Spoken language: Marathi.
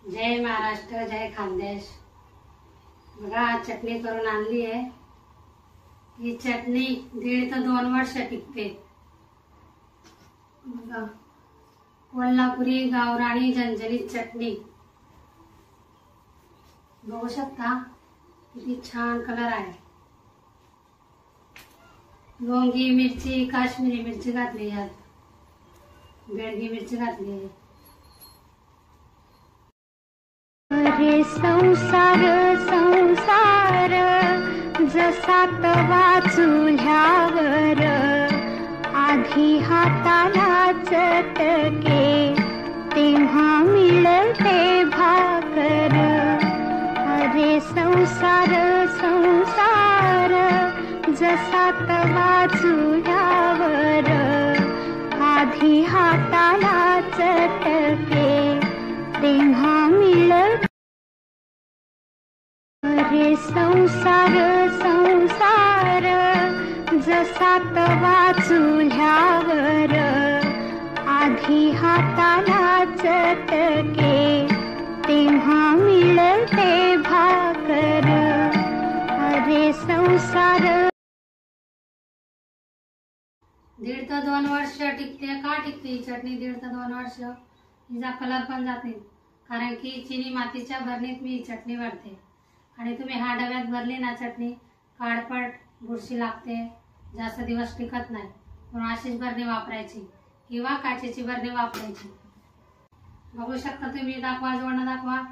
जय महाराष्ट्र, जय खानदेश। बघा आज चटणी करून आणली आहे। ही चटणी 1.5 ते 2 वर्ष टिकते। बघा कोल्हापुरी गावरानी झणझणीत चटणी बघू शकता किती छान कलर आहे। लवंगी मिरची, काश्मीरी मिरची घातली, यात बेडगी मिरची घातली आहे। अरे संसार संसार जसा तवा चुल्यावर, आधी हाताला चटके तेव्हा मिळते भाकर। अरे संसार संसार जसा तवा चुल्यावर, आधी हाताला चटके तेव्हा मिळते। अरे संसार संसार जसा तवा चुल्यावर, आधी हाताला चटके तेव्हा मिळते भाकर। अरे संसार 1.5 ते 2 वर्ष टिकते। का टिकते ही चटणी 1.5 ते 2 वर्ष? हिचा कलर पण जात नाही, कारण की चिनी मातीच्या भरणीत मी ही चटणी भरते। आणि तुम्ही हा डब्यात भरली ना चटणी, काळपट बुरशी लागते, जास्त दिवस टिकत नाही। म्हणून अशीच भरणी वापरायची किंवा काचेची भरणी वापरायची। बघू शकता तुम्ही, दाखवा, जवळ दाखवा।